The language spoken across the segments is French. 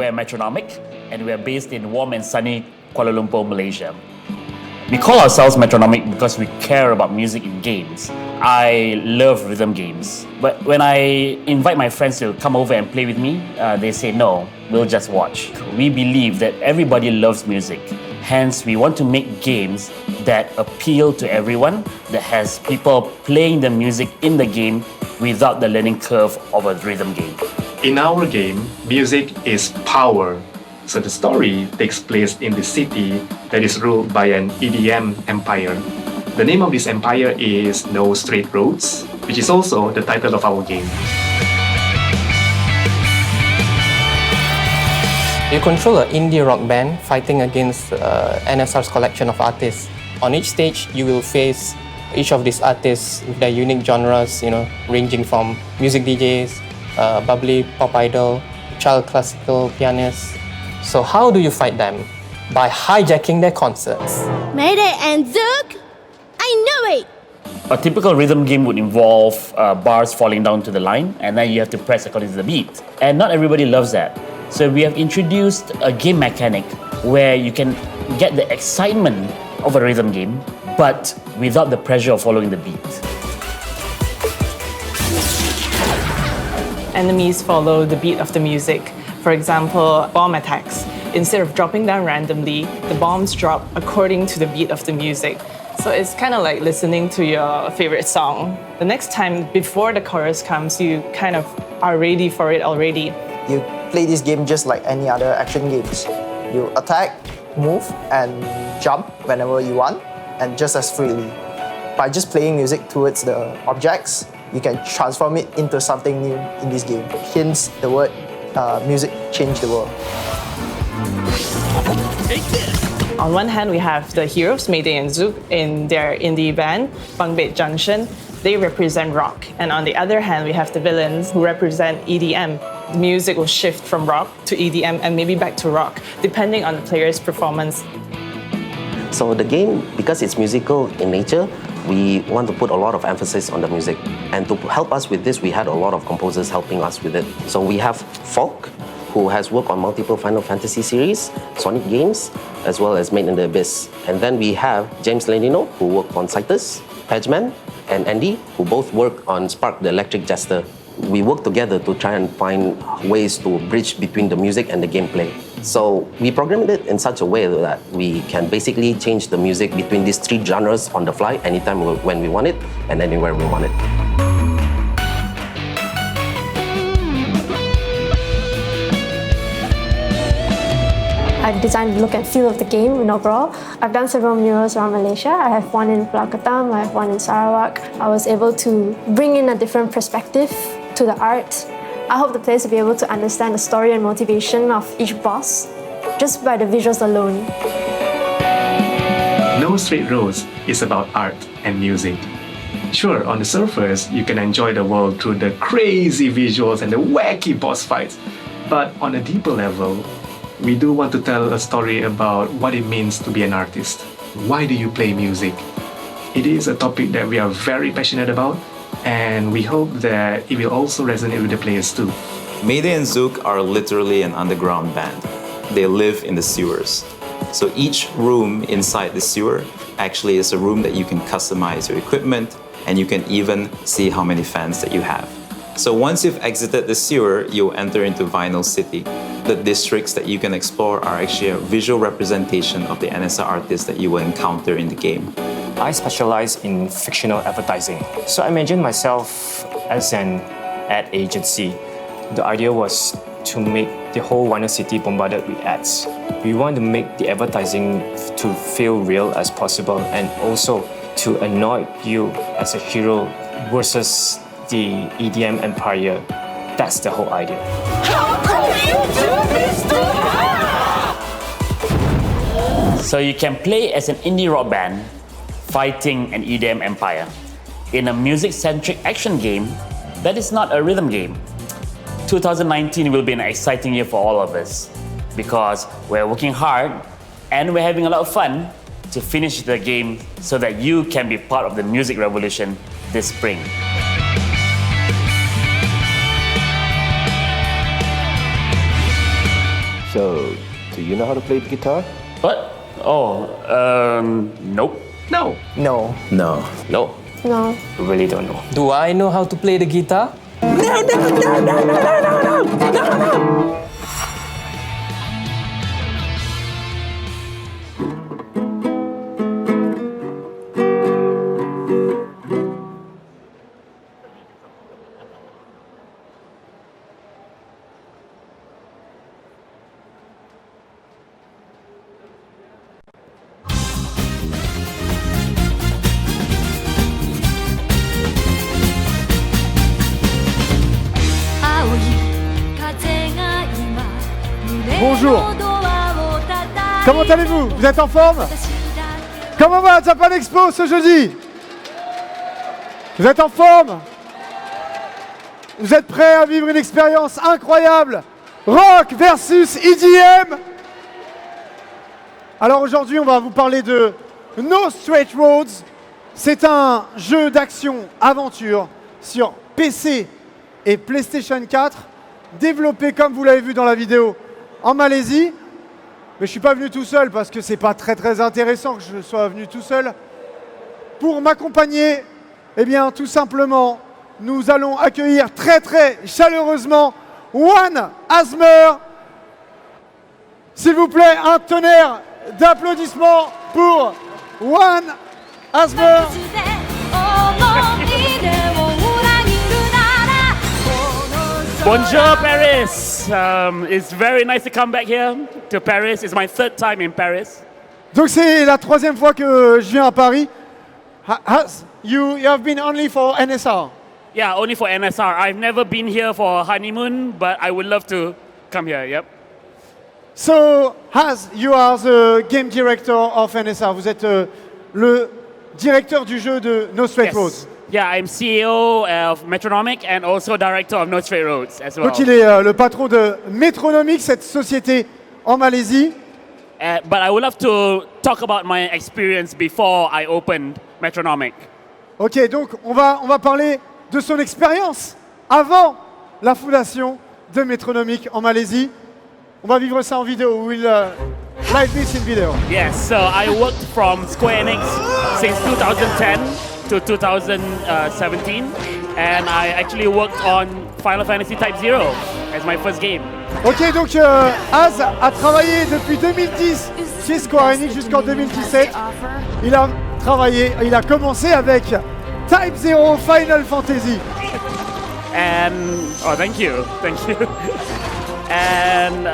We're Metronomic, and we're based in warm and sunny Kuala Lumpur, Malaysia. We call ourselves Metronomic because we care about music in games. I love rhythm games, but when I invite my friends to come over and play with me, they say no, we'll just watch. We believe that everybody loves music. Hence, we want to make games that appeal to everyone, that has people playing the music in the game without the learning curve of a rhythm game. In our game, music is power. So the story takes place in the city that is ruled by an EDM empire. The name of this empire is No Straight Roads, which is also the title of our game. You control an indie rock band fighting against NSR's collection of artists. On each stage, you will face each of these artists with their unique genres, ranging from music DJs, bubbly pop idol, child classical pianists. So how do you fight them? By hijacking their concerts. Mayday and Zook! I knew it! A typical rhythm game would involve bars falling down to the line, and then you have to press according to the beat. And not everybody loves that. So we have introduced a game mechanic where you can get the excitement of a rhythm game, but without the pressure of following the beat. Enemies follow the beat of the music. For example, bomb attacks. Instead of dropping down randomly, the bombs drop according to the beat of the music. So it's kind of like listening to your favorite song. The next time before the chorus comes, you kind of are ready for it already. You play this game just like any other action games. You attack, move, and jump whenever you want, and just as freely. By just playing music towards the objects, you can transform it into something new in this game. Hence, the word music changed the world. On one hand, we have the heroes, Mayday and Zook, in their indie band, Bungbed Junction. They represent rock. And on the other hand, we have the villains who represent EDM. Music will shift from rock to EDM and maybe back to rock, depending on the player's performance. So the game, because it's musical in nature, we want to put a lot of emphasis on the music. And to help us with this, we had a lot of composers helping us with it. So we have Falk, who has worked on multiple Final Fantasy series, Sonic games, as well as Made in the Abyss. And then we have James Lenino, who worked on Citus, HAZMER, and Andy, who both worked on Spark the Electric Jester. We work together to try and find ways to bridge between the music and the gameplay. So we programmed it in such a way that we can basically change the music between these three genres on the fly anytime when we want it and anywhere we want it. I've designed the look and feel of the game in overall. I've done several murals around Malaysia. I have one in Pulau Ketam, I have one in Sarawak. I was able to bring in a different perspective to the art. I hope the players will be able to understand the story and motivation of each boss just by the visuals alone. No Straight Roads is about art and music. Sure, on the surface, you can enjoy the world through the crazy visuals and the wacky boss fights. But on a deeper level, we do want to tell a story about what it means to be an artist. Why do you play music? It is a topic that we are very passionate about, and we hope that it will also resonate with the players too. Mayday and Zook are literally an underground band. They live in the sewers. So each room inside the sewer actually is a room that you can customize your equipment, and you can even see how many fans that you have. So once you've exited the sewer, you'll enter into Vinyl City. The districts that you can explore are actually a visual representation of the NSR artists that you will encounter in the game. I specialize in fictional advertising. So I imagine myself as an ad agency. The idea was to make the whole Vinyl City bombarded with ads. We want to make the advertising to feel real as possible and also to annoy you as a hero versus the EDM empire. That's the whole idea. How could you do this to her? So you can play as an indie rock band fighting an EDM empire in a music-centric action game that is not a rhythm game. 2019 will be an exciting year for all of us because we're working hard and we're having a lot of fun to finish the game so that you can be part of the music revolution this spring. So, do you know how to play the guitar? What? Oh, nope. No. No. No. No. Really don't know. Do I know how to play the guitar? Bonjour. Comment allez-vous? Vous êtes en forme? Comment va Japan Expo ce jeudi? Vous êtes en forme? Vous êtes prêts à vivre une expérience incroyable? Rock versus EDM? Alors aujourd'hui, on va vous parler de No Straight Roads. C'est un jeu d'action-aventure sur PC et PlayStation 4, développé, comme vous l'avez vu dans la vidéo, en Malaisie. Mais je ne suis pas venu tout seul parce que c'est pas très intéressant que je sois venu tout seul. Pour m'accompagner, eh bien tout simplement, nous allons accueillir très chaleureusement One HAZMER. S'il vous plaît, un tonnerre d'applaudissements pour One HAZMER. Bonjour, Paris. It's very nice to come back here to Paris. It's my third time in Paris. Donc c'est la troisième fois que je viens à Paris. You have been only for NSR? Yeah, only for NSR. I've never been here for a honeymoon, but I would love to come here, yep. So, you are the game director of NSR. Vous êtes le directeur du jeu de No Straight Roads. Yeah, I'm CEO of Metronomic and also director of No Straight Roads as well. Donc il est le patron de Metronomic, cette société en Malaisie. But I would love to talk about my experience before I opened Metronomic. Ok, donc on va parler de son expérience avant la fondation de Metronomic en Malaisie. On va vivre ça en vidéo. We'll live this in video. Yes, so I worked from Square Enix since 2010 to 2017, and I actually worked on Final Fantasy Type 0 as my first game. Ok, donc Az a travaillé depuis 2010 chez Square Enix jusqu'en 2017. Il a commencé avec Type 0 Final Fantasy. And, oh, thank you. And,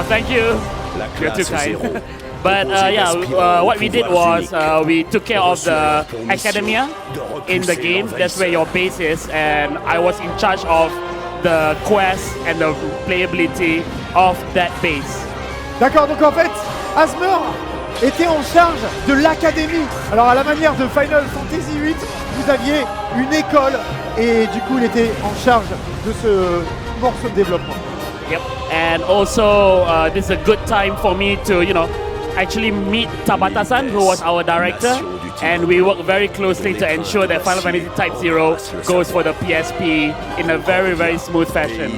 thank you. You're too kind. But what we did was we took care of the academia in the game. That's where your base is, and I was in charge of the quest and the playability of that base. D'accord, donc en fait, HAZMER était en charge de l'académie. Alors à la manière de Final Fantasy VIII, vous aviez une école et du coup il était en charge de ce morceau de développement. Yep, and also this is a good time for me to, actually meet Tabata-san, who was our director, and we work very closely to ensure that Final Fantasy Type 0 goes for the PSP in a very smooth fashion.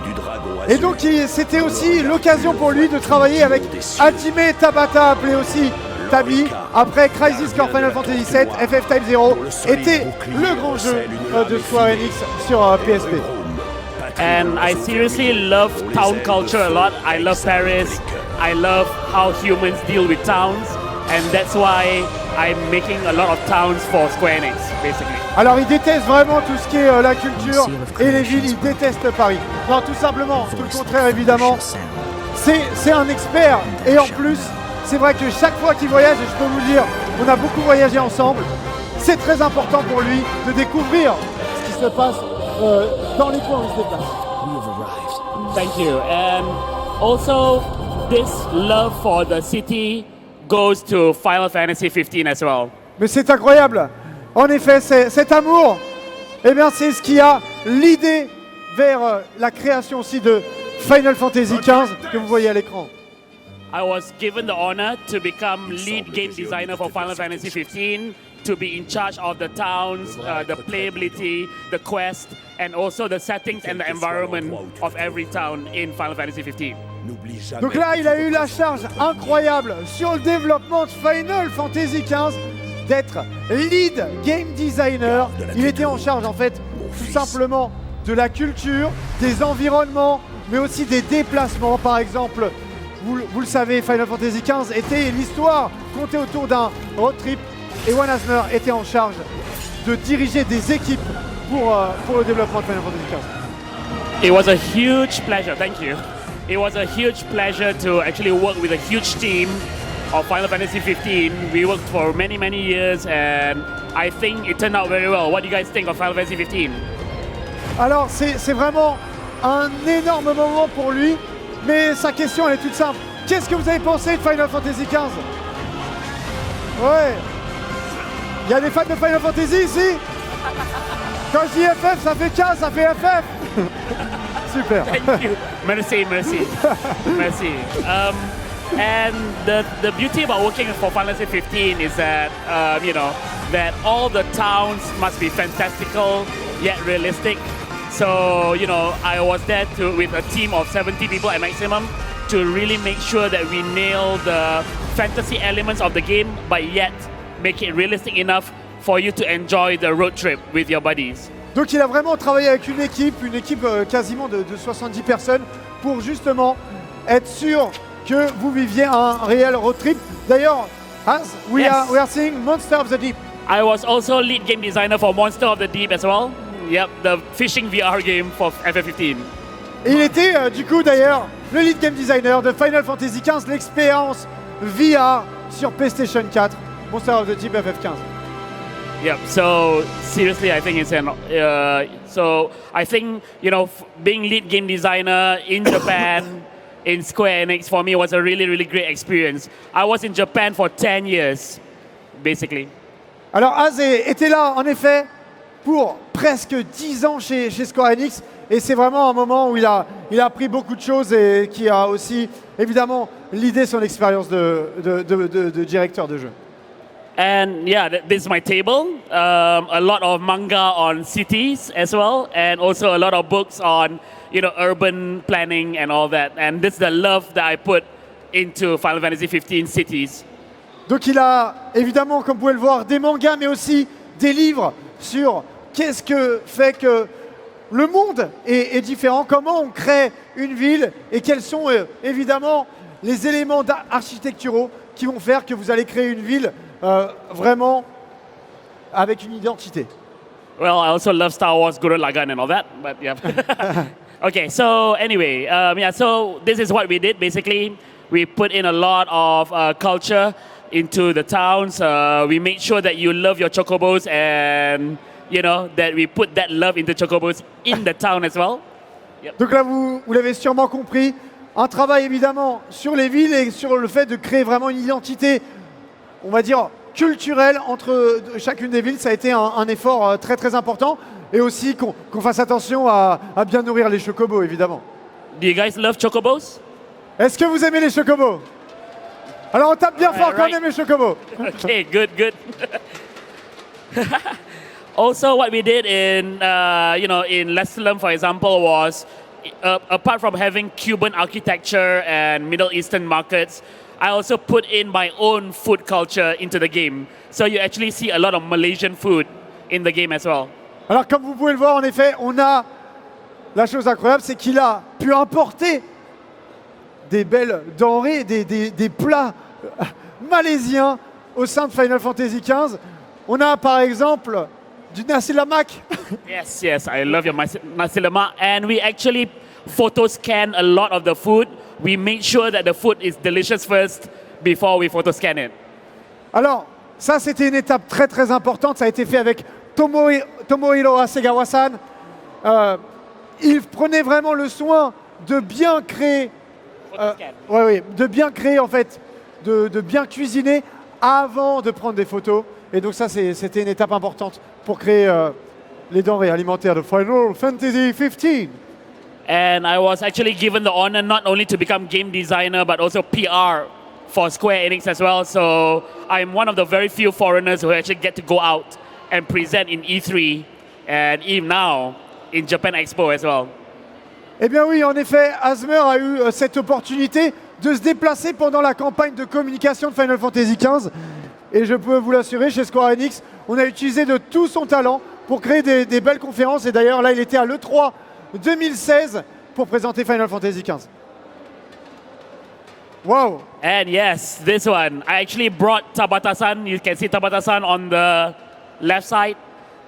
Et donc c'était aussi l'occasion pour lui de travailler avec Hajime Tabata, appelé aussi Tabi. Après Crisis Core Final Fantasy VII, FF Type 0 était le grand jeu de Square Enix sur PSP. And I seriously love town culture a lot. I love Paris. I love how humans deal with towns, and that's why I'm making a lot of towns for Square Enix, basically. Alors il déteste vraiment tout ce qui est la culture et les villes, il déteste Paris. Non, tout simplement, tout le contraire évidemment. C'est un expert et en plus, c'est vrai que chaque fois qu'il voyage, et je peux vous le dire, on a beaucoup voyagé ensemble, c'est très important pour lui de découvrir ce qui se passe dans les coins où il se déplace. Thank you. And also, this love for the city goes to Final Fantasy 15 as well. Mais c'est incroyable. En effet, cet amour, eh bien, c'est ce qui a l'idée vers la création aussi de Final Fantasy XV que vous voyez à l'écran. I was given the honor to become lead game designer for Final Fantasy 15, to be in charge of the towns, the playability, the quest, and also the settings and the environment of every town in Final Fantasy 15. Donc là, il a eu la charge incroyable sur le développement de Final Fantasy XV d'être lead game designer. Il était en charge en fait tout simplement de la culture, des environnements, mais aussi des déplacements. Par exemple, vous le savez, Final Fantasy XV était l'histoire comptée autour d'un road trip et HAZMER était en charge de diriger des équipes pour le développement de Final Fantasy XV. It was a huge pleasure, thank you. It was a huge pleasure to actually work with a huge team of Final Fantasy 15. We worked for many, many years and I think it turned out very well. What do you guys think of Final Fantasy 15? Alors, c'est vraiment un énorme moment pour lui, mais sa question, elle est toute simple. Qu'est-ce que vous avez pensé de Final Fantasy XV? Ouais. Il y a des fans de Final Fantasy ici? Quand je dis FF, ça fait 15, ça fait FF. Super. Thank you. Merci, merci. Merci. And the beauty about working for Final Fantasy 15 is that, that all the towns must be fantastical yet realistic. So, I was there with a team of 70 people at maximum to really make sure that we nail the fantasy elements of the game, but yet make it realistic enough for you to enjoy the road trip with your buddies. Donc il a vraiment travaillé avec une équipe quasiment de 70 personnes pour justement être sûr que vous viviez un réel road trip. D'ailleurs, as we are seeing Monster of the Deep. I was also lead game designer for Monster of the Deep as well. Yep, the fishing VR game for FF15. Et il était du coup d'ailleurs le lead game designer de Final Fantasy XV, l'expérience VR sur PlayStation 4, Monster of the Deep FF15. Yep. So seriously, I think it's being lead game designer in Japan, in Square Enix for me was a really, really great experience. I was in Japan for 10 years, basically. Alors Az était là en effet pour presque 10 ans chez Square Enix et c'est vraiment un moment où il a appris beaucoup de choses et qui a aussi évidemment l'idée son expérience de directeur de jeu. And yeah, this is my table. A lot of manga on cities as well, and also a lot of books on, urban planning and all that. And this is the love that I put into Final Fantasy 15 cities. Donc il a évidemment, comme vous pouvez le voir, des mangas, mais aussi des livres sur qu'est-ce que fait que le monde est différent, comment on crée une ville et quels sont évidemment les éléments architecturaux qui vont faire que vous allez créer une ville vraiment avec une identité. Well, I also love Star Wars, Gurren Lagann and all that, but yeah. Okay, so anyway, so this is what we did. Basically, we put in a lot of culture into the towns. We made sure that you love your chocobos and, that we put that love into chocobos in the town as well. Yep. Donc là, vous l'avez sûrement compris, un travail évidemment sur les villes et sur le fait de créer vraiment une identité, on va dire, culturelle entre chacune des villes. Ça a été un effort très très important. Et aussi qu'on fasse attention à bien nourrir les chocobos, évidemment. Do you guys love chocobos? Est-ce que vous aimez les chocobos? Alors on tape bien fort quand on aime les chocobos. Okay, good. Also, what we did in Lestalem, for example, was apart from having Cuban architecture and Middle Eastern markets, I also put in my own food culture into the game. So you actually see a lot of Malaysian food in the game as well. Alors comme vous pouvez le voir, en effet, on a la chose incroyable, c'est qu'il a pu importer des belles denrées, des plats malaisiens au sein de Final Fantasy XV. On a par exemple du nasi lemak. Yes, I love your nasi lemak. And we actually photo scan a lot of the food. We make sure that the food is delicious first before we photo scan it. Alors, ça c'était une étape très très importante. Ça a été fait avec Tomohiro Hasegawa-san. Il prenait vraiment le soin de bien créer, de bien créer en fait, de bien cuisiner avant de prendre des photos. Et donc ça c'était une étape importante pour créer les denrées alimentaires de Final Fantasy 15. And I was actually given the honor not only to become game designer, but also PR for Square Enix as well. So I'm one of the very few foreigners who actually get to go out and present in E3 and even now in Japan Expo as well. Eh bien oui, en effet, HAZMER a eu cette opportunité de se déplacer pendant la campagne de communication de Final Fantasy XV. Et je peux vous l'assurer, chez Square Enix, on a utilisé de tout son talent pour créer des belles conférences. Et d'ailleurs, là, il était à l'E3 2016 pour présenter Final Fantasy XV. Wow! And yes, this one. I actually brought Tabata-san. You can see Tabata-san on the left side.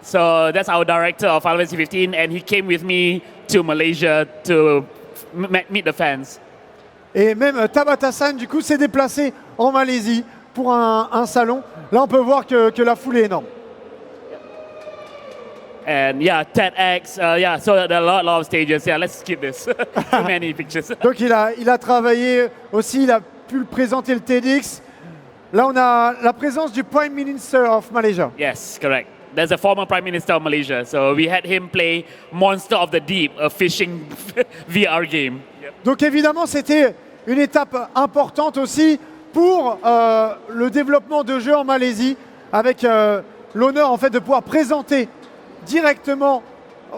So that's our director of Final Fantasy 15, and he came with me to Malaysia to meet the fans. Et même Tabata-san, du coup, s'est déplacé en Malaisie pour un salon. Là, on peut voir que la foule est énorme. And yeah, TEDx, yeah, so there are a lot of stages. Yeah, let's skip this. Too many pictures. Donc il a travaillé aussi, il a pu le présenter le TEDx. Là, on a la présence du Prime Minister of Malaysia. Yes, correct. There's a former Prime Minister of Malaysia, so we had him play Monster of the Deep, a fishing VR game. Donc évidemment, c'était une étape importante aussi pour le développement de jeux en Malaisie, avec l'honneur en fait de pouvoir présenter directement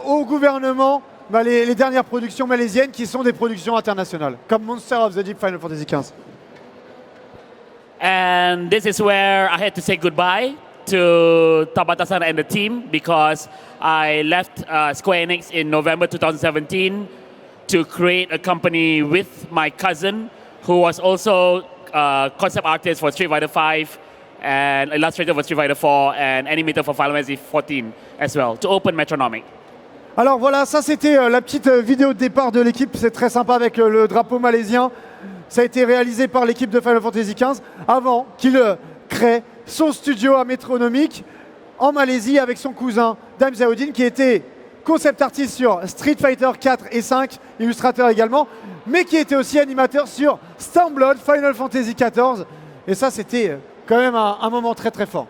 au gouvernement les dernières productions malaisiennes qui sont des productions internationales, comme Monster of the Deep Final Fantasy XV. And this is where I had to say goodbye to Tabata-san and the team, because I left Square Enix in November 2017 to create a company with my cousin, who was also concept artist for Street Fighter V and illustrator for Street Fighter 4 and animator for Final Fantasy 14 as well, to open Metronomic. Alors voilà, ça c'était la petite vidéo de départ de l'équipe, c'est très sympa avec le drapeau malaisien. Ça a été réalisé par l'équipe de Final Fantasy XV avant qu'il crée son studio à Metronomic en Malaisie avec son cousin Dame Zaoudine, qui était concept artiste sur Street Fighter 4 et 5, illustrateur également, mais qui était aussi animateur sur Stormblood, Final Fantasy XIV. Et ça, c'était quand même un moment très très fort.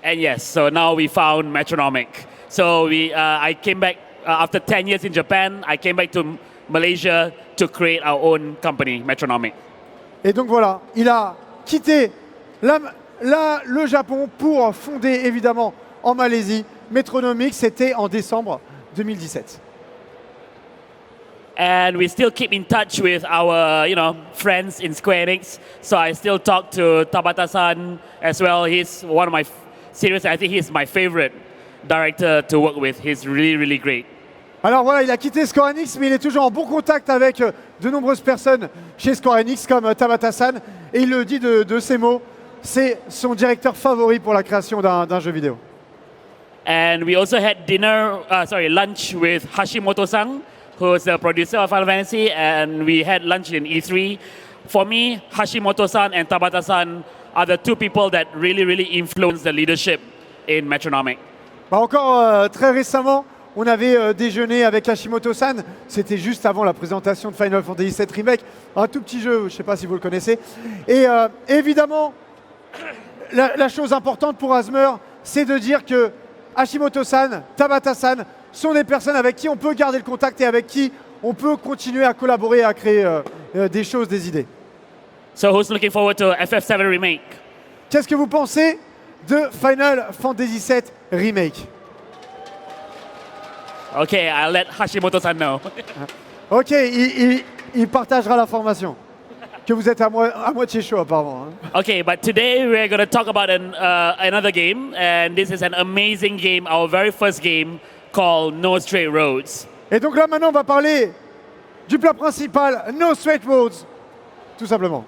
And yes, so now we found Metronomic. So I came back after 10 years in Japan. I came back to Malaysia to create our own company, Metronomic. Et donc voilà, il a quitté le Japon pour fonder évidemment en Malaisie Metronomic. C'était en décembre 2017. And we still keep in touch with our, friends in Square Enix. So I still talk to Tabata-san as well. He's one of my, seriously, I think he's my favorite director to work with. He's really, really great. Alors voilà, il a quitté Square Enix, mais il est toujours en bon contact avec de nombreuses personnes chez Square Enix, comme Tabata-san. Et il le dit de ses mots, c'est son directeur favori pour la création d'un jeu vidéo. And we also had lunch with Hashimoto-san, who's the producer of Final Fantasy, and we had lunch in E3. For me, Hashimoto-san and Tabata-san are the two people that really, really influenced the leadership in Metronomic. Encore très récemment, on avait déjeuné avec Hashimoto-san. C'était juste avant la présentation de Final Fantasy VII Remake, un tout petit jeu, je ne sais pas si vous le connaissez. Et évidemment, la chose importante pour HAZMER, c'est de dire que Hashimoto-san, Tabata-san sont des personnes avec qui on peut garder le contact et avec qui on peut continuer à collaborer, à créer des choses, des idées. So who's looking forward to FF7 Remake? Qu'est-ce que vous pensez de Final Fantasy VII Remake? Okay, I'll let Hashimoto-san know. Ok, il partagera l'information. Que vous êtes à moitié chaud apparemment. Hein. Okay, but today we're going to talk about another game, and this is an amazing game, our very first game called No Straight Roads. Et donc là maintenant on va parler du plat principal, No Straight Roads, tout simplement.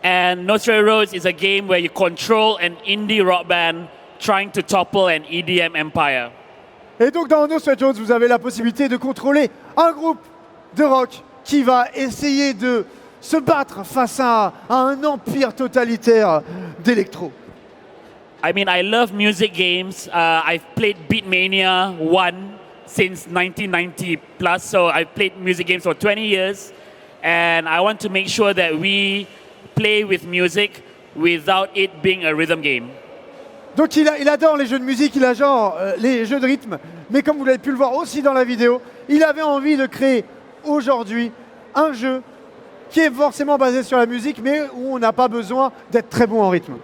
And No Straight Roads is a game where you control an indie rock band trying to topple an EDM empire. Et donc dans No Straight Roads, vous avez la possibilité de contrôler un groupe de rock qui va essayer de se battre face à un empire totalitaire d'électro. I mean, I love music games. I've played Beatmania 1 since 1990 plus, so I've played music games for 20 years, and I want to make sure that we play with music without it being a rhythm game. Donc il adore les jeux de musique, il adore les jeux de rythme, mais comme vous l'avez pu le voir aussi dans la vidéo, il avait envie de créer aujourd'hui un jeu qui est forcément basé sur la musique, mais où on n'a pas besoin d'être très bon en rythme.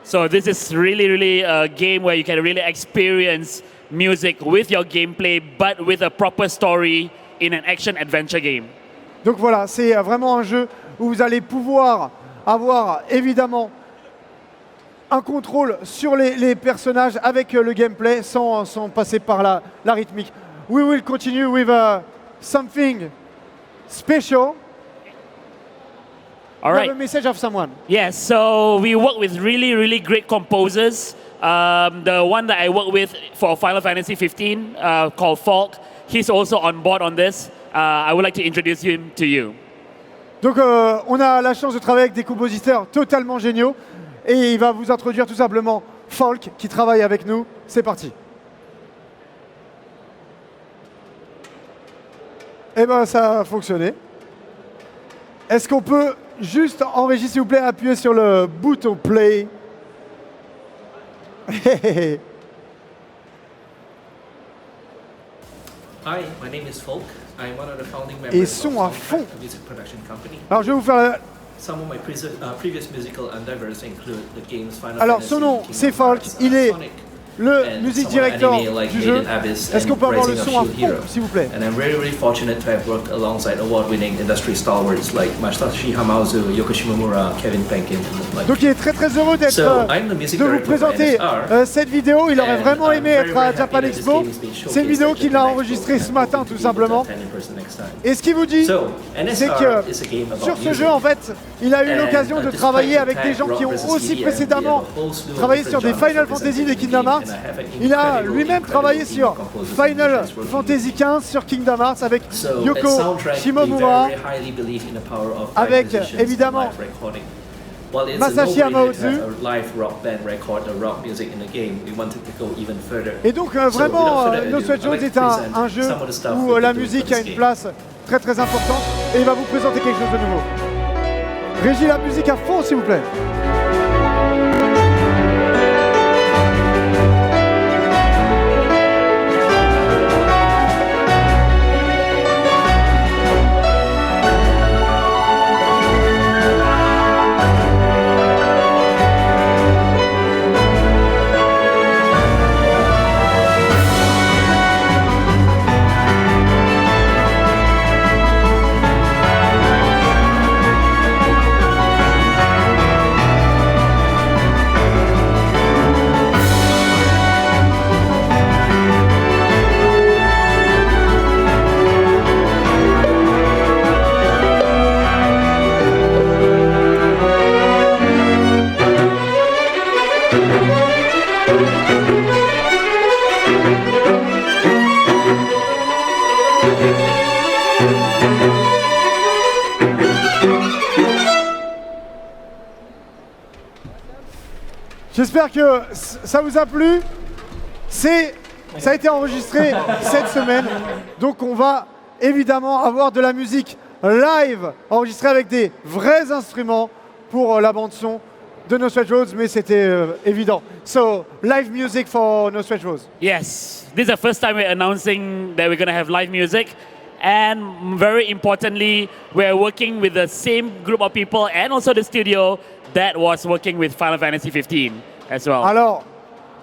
So this is really a game where you can really experience music with your gameplay, but with a proper story in an action-adventure game. Donc voilà, c'est vraiment un jeu où vous allez pouvoir avoir évidemment un contrôle sur les personnages avec le gameplay sans passer par la rythmique. We will continue with something special. All You right. have a message of someone. Yes, so we work with really, really great composers. The one that I work with for Final Fantasy 15 called Falk, he's also on board on this. I would like to introduce him to you. Donc on a la chance de travailler avec des compositeurs totalement géniaux et il va vous introduire tout simplement Falk qui travaille avec nous. C'est parti. Eh ben ça a fonctionné. Est-ce qu'on peut juste enregistrer s'il vous plaît, appuyer sur le bouton play. Hi, my name is Folk. I'm one of the founding Et members of son à fond. a music production company. Alors je vais vous faire. Some of my previous musical endeavors include the games Final Alors Fantasy, son nom Kingdom c'est Falk. Hearts, Il est Sonic, le and music some other director anime like du jeu. Maiden Abyss Est-ce qu'on and peut avoir le Rising of son à Shield fond, Hero. s'il vous plaît? And I'm really fortunate to have worked alongside award-winning industry stalwarts like Masashi Hamauzu, Yoko Shimomura, Kevin Penkin, and like. Donc il est très très heureux d'être So, I'm the music de vous director for présenter NSR, cette vidéo. Il aurait and vraiment I'm aimé very, être very à happy Japan that this Expo. game is being C'est une vidéo showcased qu'il at a Japan enregistrée Expo ce and matin hoping tout to be able to simplement. attend in person next time. Et ce qu'il vous dit, So, c'est NSR que is a game about sur ce music. jeu, en fait, il a eu And, l'occasion de despite travailler the avec des tag gens qui ont rock versus aussi EDM, précédemment we have a whole slew of travaillé sur des different Final genres Fantasy, des represented Kingdom in the Hearts. game, and I have an Il a incredible, lui-même travaillé incredible sur team of composers and Final musicians working Fantasy XV, sur Kingdom Hearts avec So, at Yoko Soundtrack, Shimomura, we very highly believe in the power of live avec musicians évidemment and live recording. While it's Masashi a no-brainer to Hamauzu. have a live rock band record the rock music in the game, we wanted to go even further. Et donc So, vraiment, without further ado, No Sweat I'd Jones like est to un present jeu some of the stuff où we've la been doing musique for a this une game. place très très importante et il va vous présenter quelque chose de nouveau. Régie la musique à fond s'il vous plaît. J'espère que ça vous a plu. Ça a été enregistré cette semaine. Donc on va évidemment avoir de la musique live enregistrée avec des vrais instruments pour la bande son de No Sweat Roads, mais c'était évident. So, live music for No Sweat Roads. Yes, this is the first time we're announcing that we're going to have live music. And very importantly, we're working with the same group of people and also the studio that was working with Final Fantasy 15 as well. Alors,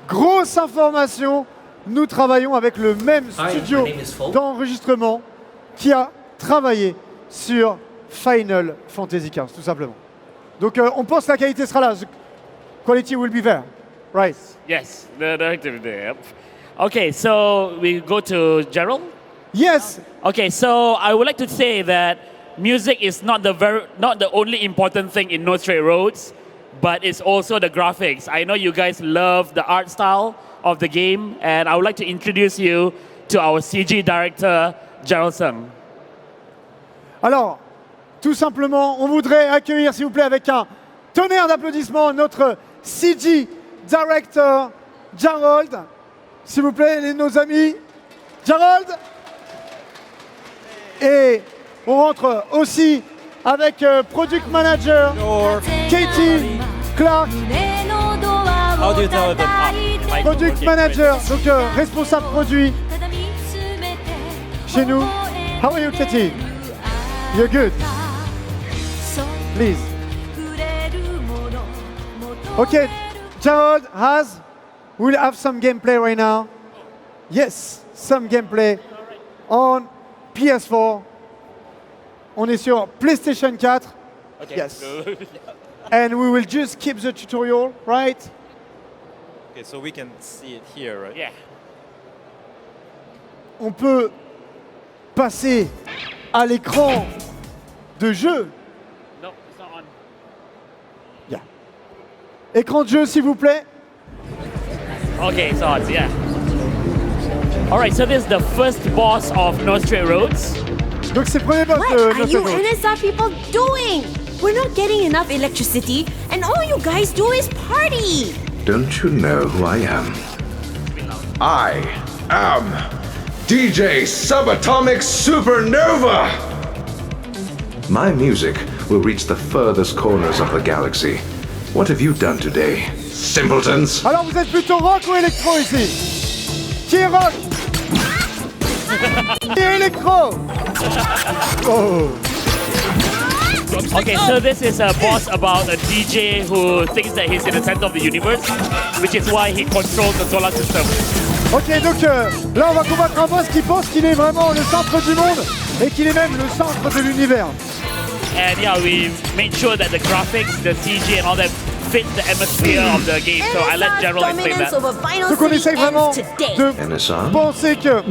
grosse information, nous travaillons avec le même studio my name is Folk. d'enregistrement qui a travaillé sur Final Fantasy XV, tout simplement. Donc on pense que la qualité sera là. The quality will be there. Right. Yes, the directive there. Okay, so we go to Gerald. Yes. Okay, so I would like to say that music is not the only important thing in No Straight Roads, but it's also the graphics. I know you guys love the art style of the game, and I would like to introduce you to our CG director, Gerald Sung. Alors, tout simplement, on voudrait accueillir, s'il vous plaît, avec un tonnerre d'applaudissements, notre CG director, Gerald. S'il vous plaît, nos amis. Gerald. Et on rentre aussi avec Product Manager, Katie Clark. How do you tell them? Product Manager, donc responsable produit chez nous. How are you, Katie? You're good. Please. Okay, Gerald we'll have some gameplay right now. Yes, some gameplay on PS4. On est sur PlayStation 4. Okay. Yes. And we will just skip the tutorial, right? Okay, so we can see it here, right? Yeah. On peut passer à l'écran de jeu. No, it's not on. Yeah. Écran de jeu, s'il vous plaît. Okay, it's on, yeah. All right, so this is the first boss of No Straight Roads. Donc c'est le premier boss What de are No you Straight Roads. NSR people doing? We're not getting enough electricity, and all you guys do is party. Don't you know who I am? I am DJ Subatomic Supernova! My music will reach the furthest corners of the galaxy. What have you done today, simpletons? Alors vous êtes plutôt rock ou électro ici? Qui est rock? Qui est électro? Oh. Okay, so this is a boss about a DJ who thinks that he's in the center of the universe, which is why he controls the solar system. Ok, donc là on va combattre un boss qui pense qu'il est vraiment le centre du monde et qu'il est même le centre de l'univers. And yeah, we made sure that the graphics, the CG and all that fit the atmosphere of the game, so I let Gerald explain that. Donc on essaye vraiment de penser que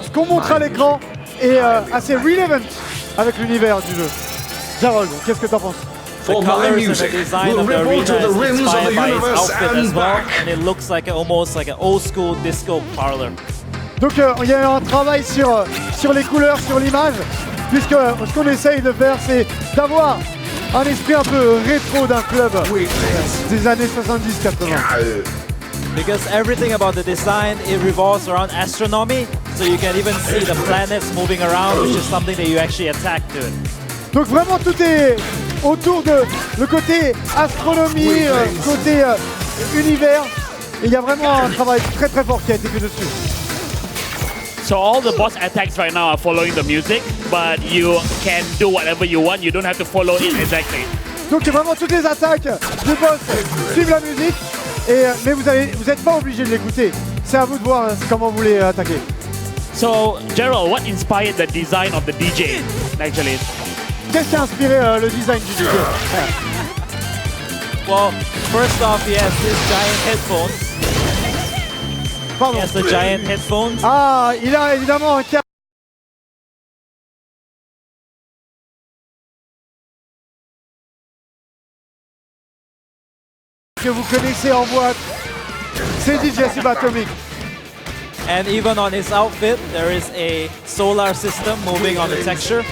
ce qu'on montre à l'écran est assez relevant avec l'univers du jeu. Gerald, qu'est-ce que t'en penses? The colors and the design of the arena is inspired by his outfit as well, and it looks like almost like an old school disco parlor. Donc il y a un travail sur les couleurs, sur l'image, puisque ce qu'on essaye de faire, c'est d'avoir un esprit un peu rétro d'un club des années 70-80. Because everything about the design, it revolves around astronomy, so you can even see the planets moving around, which is something that you actually attack to. Donc vraiment tout est autour de le côté astronomie, côté univers. Et il y a vraiment un travail très très fort qui a été fait dessus. So all the boss attacks right now are following the music, but you can do whatever you want. You don't have to follow it exactly. Donc vraiment toutes les attaques du boss suivent la musique, mais vous n'êtes pas obligé de l'écouter. C'est à vous de voir comment vous voulez attaquer. So Gerald, what inspired the design of the DJ actually? Qu'est-ce qui a inspiré le design du DJ? Well, first off, he has these giant headphones. Pardon. He has the giant headphones. Ah, il a évidemment un câble. Que vous connaissez en boîte, c'est DJ Subatomic. And even on his outfit, there is a solar system moving on the texture.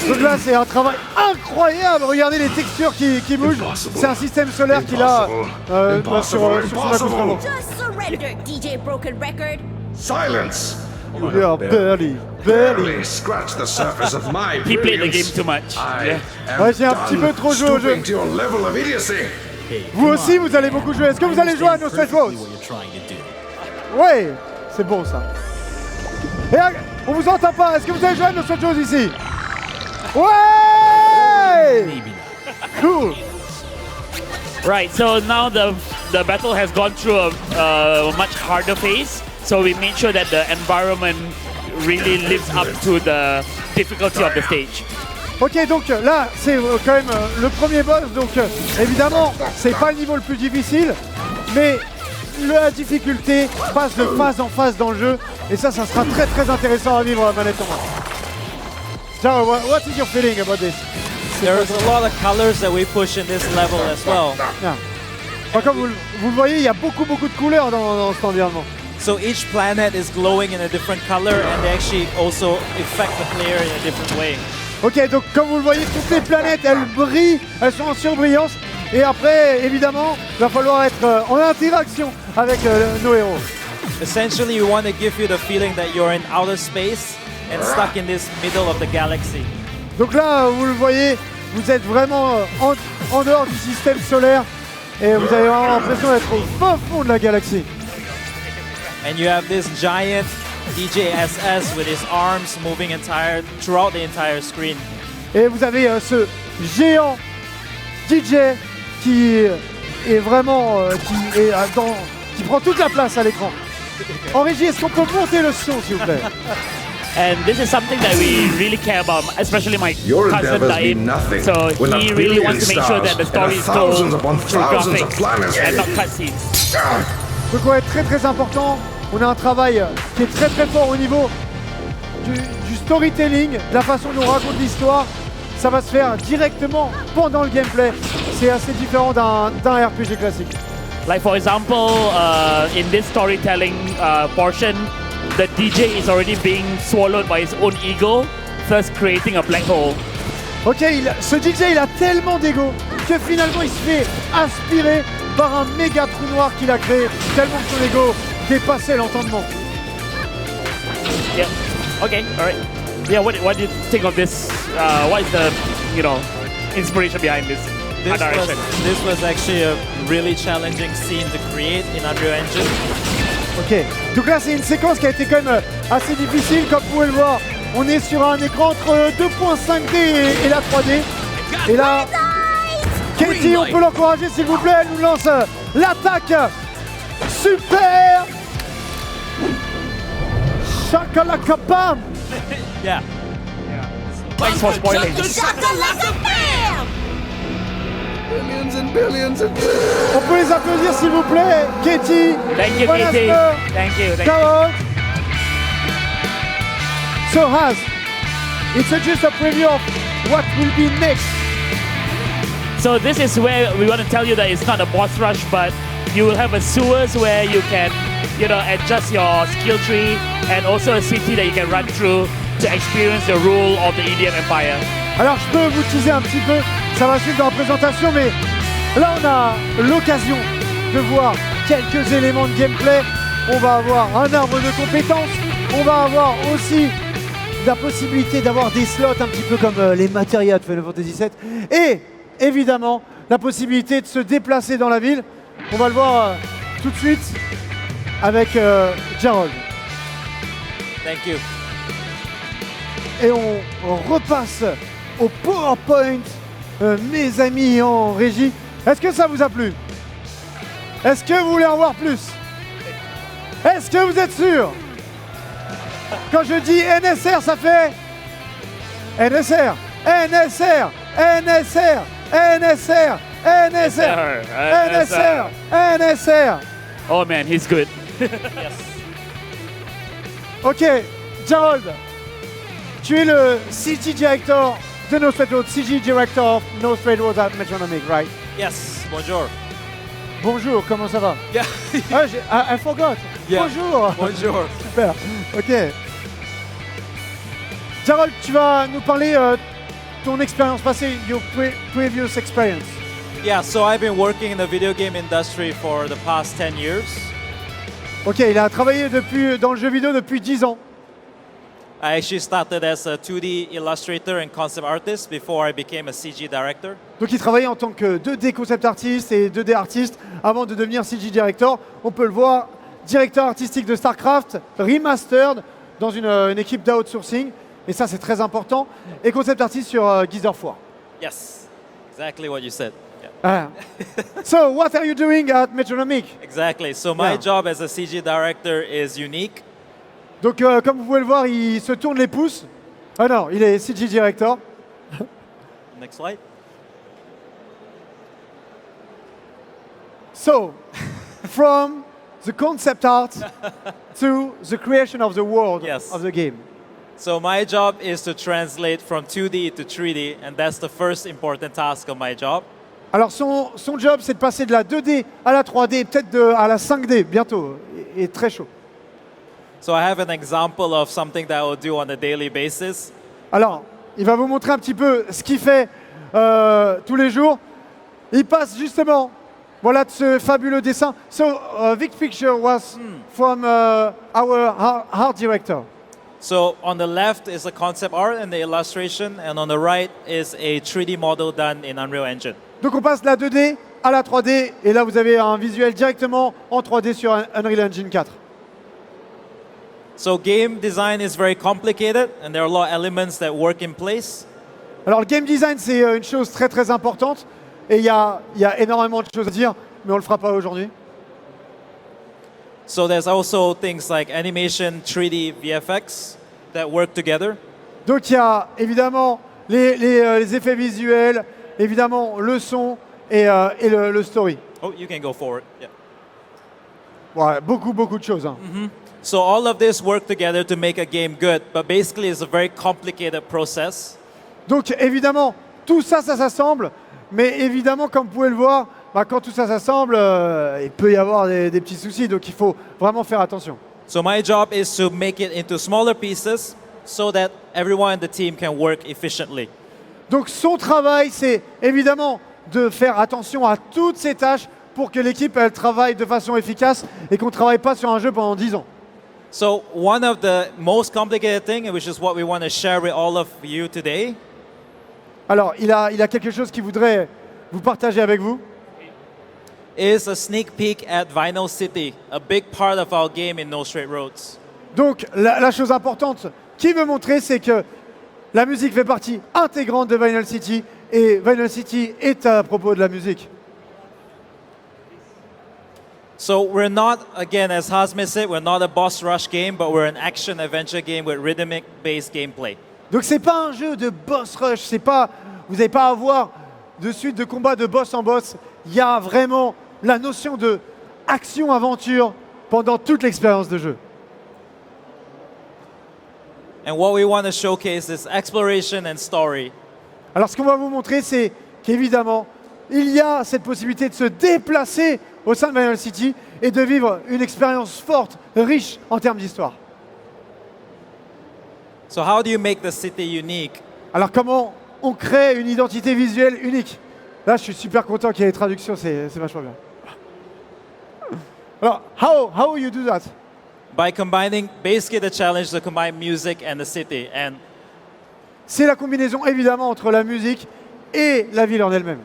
Donc là, c'est un travail incroyable. Regardez les textures qui bougent. C'est un système solaire qu'il a sur son accoutrement. Just surrender, DJ Broken Record. Silence! Yeah, barely. Scratch the surface of my He played the game too much. Ouais, j'ai un petit peu trop joué au jeu. To your level of idiocy. Vous aussi, vous allez beaucoup jouer. Est-ce que vous allez jouer à No Straight Roads? Ouais, c'est bon ça. Et on vous entend pas. Est-ce que vous allez jouer à No Straight Roads ici? Ouais! Cool. Right, so now the battle has gone through a much harder phase. So we made sure that the environment really lives up to the difficulty of the stage. Ok, donc là, c'est quand même le premier boss. Donc évidemment, c'est pas le niveau le plus difficile, mais la difficulté passe de phase en phase dans le jeu. Et ça sera très très intéressant à vivre à manette en main. Jaro, what is your feeling about this? There's a lot of colors that we push in this level as well. Yeah. Enfin, comme vous le voyez, il y a beaucoup de couleurs dans cet environnement. So each planet is glowing in a different color, and they actually also affect the player in a different way. Ok, donc comme vous le voyez, toutes les planètes, elles brillent, elles sont en surbrillance. Et après, évidemment, il va falloir être en interaction avec nos héros. Essentially, we want to give you the feeling that you're in outer space and stuck in this middle of the galaxy. Donc là, vous le voyez, vous êtes vraiment en dehors du système solaire et vous avez vraiment l'impression d'être au fin fond de la galaxie. And you have this giant DJ SS with his arms moving throughout the entire screen. Et vous avez ce géant DJ qui est vraiment qui prend toute la place à l'écran. En régie, est-ce qu'on peut monter le son, s'il vous plaît? And this is something that we really care about, especially my Your cousin endeavors Daim. mean nothing So when he a really billion wants to make sure that the stars story and is told thousands upon through thousands of graphics planets. and not cutscenes. Donc ouais, très très important. On a un travail qui est très très fort au niveau du storytelling, de la façon dont on raconte l'histoire. Ça va se faire directement pendant le gameplay. C'est assez différent d'un RPG classique. Like for example, in this storytelling portion, the DJ is already being swallowed by his own ego, thus creating a black hole. Ok, ce DJ il a tellement d'ego que finalement il se fait aspirer par un méga trou noir qu'il a créé, tellement que son ego dépassait l'entendement. Yeah. Okay. All right. Yeah. What do you think of this? What is the inspiration behind this direction? This was actually a really challenging scene to create in Unreal Engine. Ok. Donc là c'est une séquence qui a été quand même assez difficile, comme vous pouvez le voir. On est sur un écran entre 2.5D et la 3D. Et là, Katie, on peut l'encourager s'il vous plaît, elle nous lance l'attaque. Super Shakalaka bam. Yeah. Thanks for spoiling. Billions and billions and On peut les applaudir s'il vous plaît. Katie, Thank you, Katie. Thank you. Thank you. Carol. So Haz, it's just a preview of what will be next. So this is where we want to tell you that it's not a boss rush, but you will have a sewers where you can, adjust your skill tree, and also a city that you can run through to experience the rule of the EDM Empire. Alors je peux vous teaser un petit peu, ça va suivre dans la présentation, mais là on a l'occasion de voir quelques éléments de gameplay. On va avoir un arbre de compétences, on va avoir aussi la possibilité d'avoir des slots un petit peu comme les matérias de Final Fantasy VII, et évidemment la possibilité de se déplacer dans la ville. On va le voir tout de suite avec Jarol. Thank you. Et on repasse au PowerPoint, mes amis en régie. Est-ce que ça vous a plu? Est-ce que vous voulez en voir plus? Est-ce que vous êtes sûr? Quand je dis NSR, ça fait NSR, NSR, NSR, NSR, NSR, NSR, NSR. Oh man, he's good. Ok, Jarol, tu es le CG Director de No Straight Road, CG Director of No Straight Road at Metronomic, right? Yes, bonjour. Bonjour, comment ça va? Yeah. I forgot. Yeah. Bonjour. Bonjour. Super. Ok. Jarol, tu vas nous parler ton expérience passée, your previous experience. Yeah, so I've been working in the video game industry for the past 10 years. Ok, il a travaillé dans le jeu vidéo depuis 10 ans. I actually started as a 2D illustrator and concept artist before I became a CG director. Donc il travaillait en tant que 2D concept artist et 2D artiste avant de devenir CG director. On peut le voir, directeur artistique de StarCraft, remastered dans une équipe d'outsourcing. Et ça c'est très important. Et concept artist sur Gears of War. Yes, exactly what you said. So what are you doing at Metronomic? Exactly. So my job as a CG director is unique. Donc comme vous pouvez le voir, il se tourne les pouces. Ah non, il est CG director. Next slide. So, from the concept art to the creation of the world of the game. So my job is to translate from 2D to 3D, and that's the first important task of my job. Alors son job, c'est de passer de la 2D à la 3D, peut-être à la 5D bientôt, et très chaud. So I have an example of something that I will do on a daily basis. Alors, il va vous montrer un petit peu ce qu'il fait tous les jours. Il passe justement, voilà, de ce fabuleux dessin. So, this picture was from our art director. So on the left is the concept art and the illustration, and on the right is a 3D model done in Unreal Engine. Donc on passe de la 2D à la 3D, et là vous avez un visuel directement en 3D sur Unreal Engine 4. So game design is very complicated, and there are a lot of elements that work in place. Alors le game design c'est une chose très très importante, et il y a énormément de choses à dire, mais on le fera pas aujourd'hui. So there's also things like animation, 3D, VFX. that work together. Donc il y a évidemment les effets visuels, évidemment le son et le story. Oh, you can go forward. Yeah. Ouais, beaucoup de choses. Hein. So all of this work together to make a game good, but basically it's a very complicated process. Donc évidemment, tout ça s'assemble, mais évidemment, comme vous pouvez le voir, quand tout ça s'assemble, il peut y avoir des petits soucis, donc il faut vraiment faire attention. So my job is to make it into smaller pieces so that everyone in the team can work efficiently. Donc son travail, c'est évidemment de faire attention à toutes ces tâches pour que l'équipe elle travaille de façon efficace et qu'on ne travaille pas sur un jeu pendant 10 ans. So one of the most complicated things, which is what we want to share with all of you today, alors il a quelque chose qu'il voudrait vous partager avec vous. is a sneak peek at Vinyl City, a big part of our game in No Straight Roads. Donc la chose importante qu'il veut montrer, c'est que la musique fait partie intégrante de Vinyl City et Vinyl City est à propos de la musique. So we're not, again, as HAZMER said, we're not a boss rush game, but we're an action adventure game with rhythmic-based gameplay. Donc c'est pas un jeu de boss rush, c'est pas, vous n'allez pas avoir de suite de combat de boss en boss. Il y a vraiment la notion de action-aventure pendant toute l'expérience de jeu. And what we want to showcase is exploration and story. Alors ce qu'on va vous montrer, c'est qu'évidemment, il y a cette possibilité de se déplacer au sein de Vinyl City et de vivre une expérience forte, riche en termes d'histoire. So how do you make the city unique? Alors comment on crée une identité visuelle unique? Là, je suis super content qu'il y ait les traductions, c'est vachement bien. Alors, how you do that? By combining, basically the challenge is to combine music and the city. And c'est la combinaison évidemment entre la musique et la ville en elle-même.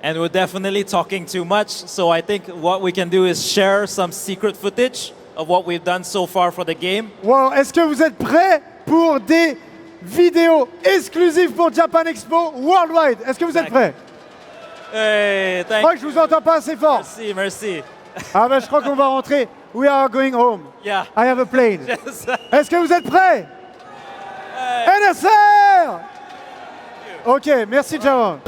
And we're definitely talking too much, so I think what we can do is share some secret footage of what we've done so far for the game. Wow, est-ce que vous êtes prêts pour des vidéos exclusives pour Japan Expo Worldwide? Est-ce que vous êtes prêts? Hey, je crois que je vous entends pas assez fort. Merci. Ah ben je crois qu'on va rentrer. We are going home. Yeah. I have a plane. Yes. Est-ce que vous êtes prêts? NSR! Ok, merci Jawan.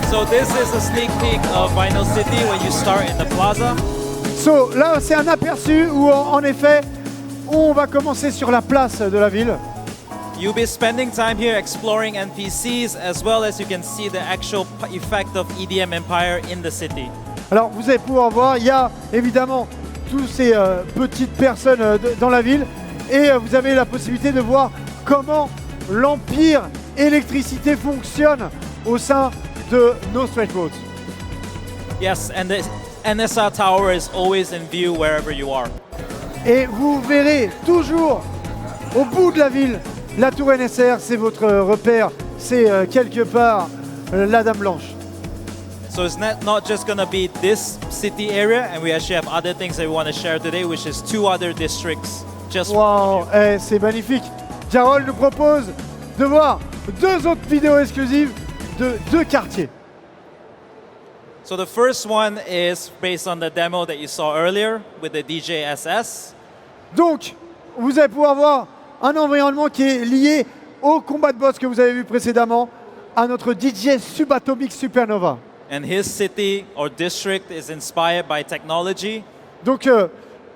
So this is a sneak peek of Vinyl City when you start in the plaza. So là c'est un aperçu où en effet on va commencer sur la place de la ville. You'll be spending time here exploring NPCs as well as you can see the actual effect of EDM Empire in the city. Alors vous allez pouvoir voir, il y a évidemment toutes ces petites personnes dans la ville et vous avez la possibilité de voir comment l'empire électricité fonctionne au sein de No Straight Roads. Yes, and the NSR Tower is always in view wherever you are. Et vous verrez toujours au bout de la ville, la tour NSR, c'est votre repère, c'est quelque part la Dame Blanche. So it's not just going to be this city area, and we actually have other things that we want to share today, which is 2 other districts. Wow, c'est magnifique. Jarol nous propose de voir 2 autres vidéos exclusives de 2 quartiers. So the first one is based on the demo that you saw earlier with the DJ SS. Donc, vous allez pouvoir voir un environnement qui est lié au combat de boss que vous avez vu précédemment, à notre DJ Subatomic Supernova. And his city or district is inspired by technology. Donc,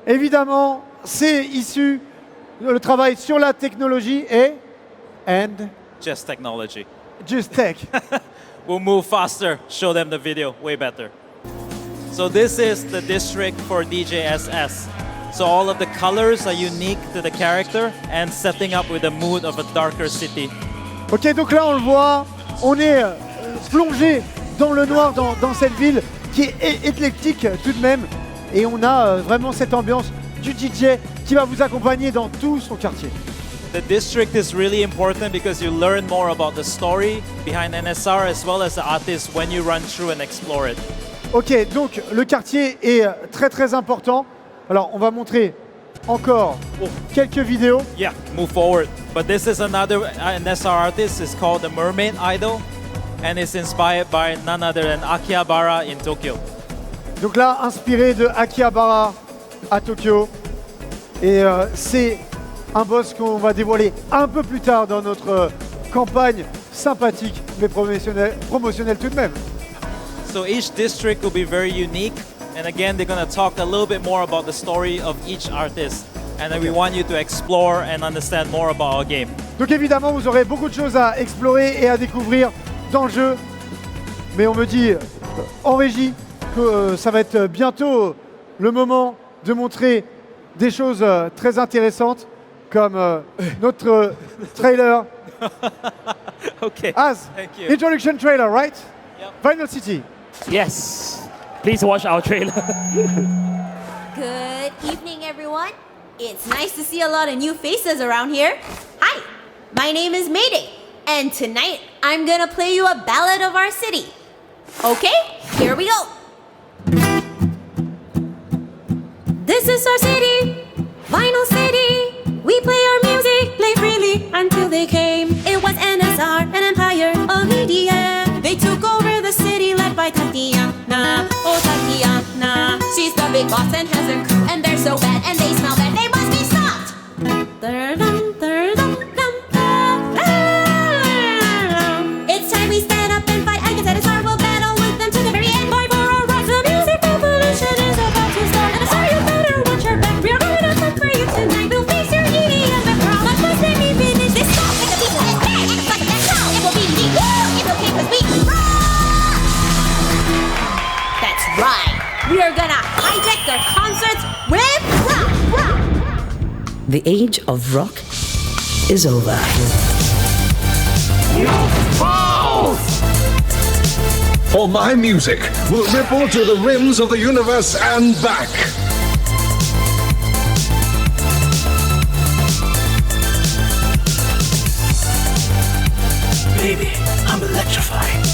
évidemment, c'est issu le travail sur la technologie et Just technology. Just tech. We'll move faster, show them the video, way better. So this is the district for DJ SS. So all of the colors are unique to the character and setting up with the mood of a darker city. Ok, donc là on le voit, on est plongé dans le noir dans cette ville qui est éclectique tout de même. Et on a vraiment cette ambiance du DJ qui va vous accompagner dans tout son quartier. The district is really important because you learn more about the story behind NSR as well as the artist when you run through and explore it. Ok, donc le quartier est très important. Alors on va montrer encore quelques vidéos. Yeah, move forward. But this is another NSR artist. It's called the Mermaid Idol and it's inspired by none other than Akihabara in Tokyo. Donc là, inspiré de Akihabara à Tokyo. Et c'est un boss qu'on va dévoiler un peu plus tard dans notre campagne sympathique mais promotionnelle tout de même. So each district will be very unique. And again, they're going to talk a little bit more about the story of each artist. And then we want you to explore and understand more about our game. Donc évidemment, vous aurez beaucoup de choses à explorer et à découvrir dans le jeu. Mais on me dit en régie que ça va être bientôt le moment de montrer des choses très intéressantes comme notre trailer. Okay. As Thank you. introduction trailer, right? Yep. Vinyl City. Yes. Please watch our trailer. Good evening, everyone. It's nice to see a lot of new faces around here. Hi, my name is Mayday, and tonight I'm gonna play you a ballad of our city. Okay, here we go. This is our city, Vinyl City. We play our music, play freely until they came. It was NSR, an empire of media. They took over the city led by Tatiana. Oh, Tatiana. She's the big boss and has her crew. And they're so bad and they smell bad. They must be stopped. It's time we stand up and fight against NSR. We'll battle with them to the very end. Fight for our rights. The music revolution is about to start. And so you better watch your back. We are going to fight for you tonight. We'll face your EDM background. But first let me finish this song. It's a piece of this band. And it's like that song. It will be me. Woo! It's okay because we rock. That's right. We are gonna hijack their concerts with rock. The age of rock is over. For my music will ripple to the rims of the universe and back. Baby, I'm electrified.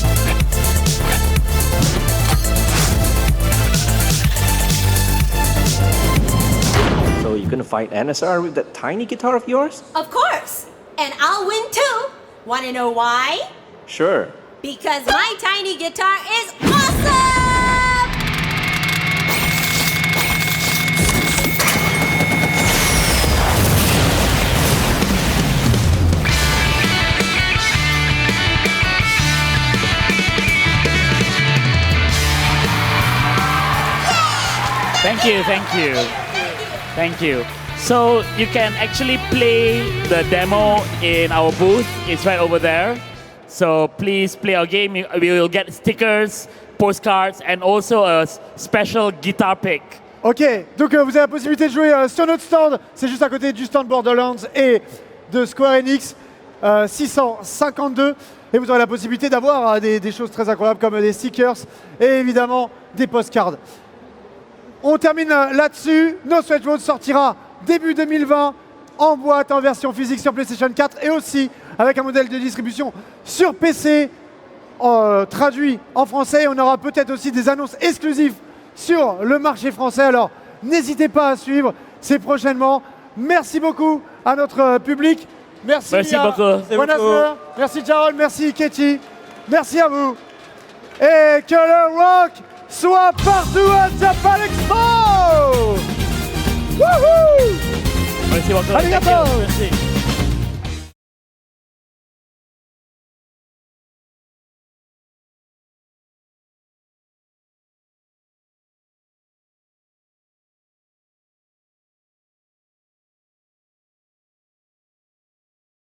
So you're gonna fight NSR with that tiny guitar of yours? Of course. And I'll win too. Wanna know why? Sure. Because my tiny guitar is awesome! Thank you, thank you. Thank you. So you can actually play the demo in our booth. It's right over there. So please play our game. We will get stickers, postcards, and also a special guitar pick. Ok, donc vous avez la possibilité de jouer sur notre stand. C'est juste à côté du stand Borderlands et de Square Enix 652. Et vous aurez la possibilité d'avoir des choses très incroyables comme des stickers et évidemment des postcards. On termine là-dessus. No Sweat Road sortira début 2020 en boîte, en version physique sur PlayStation 4 et aussi avec un modèle de distribution sur PC traduit en français. On aura peut-être aussi des annonces exclusives sur le marché français. Alors n'hésitez pas à suivre, c'est prochainement. Merci beaucoup à notre public. Merci beaucoup. HAZMER. Merci Jarol, merci Katie. Merci à vous. Et que le rock soit partout à Japan Expo. Wouhou! Merci beaucoup. Arigato. Thank you. Merci.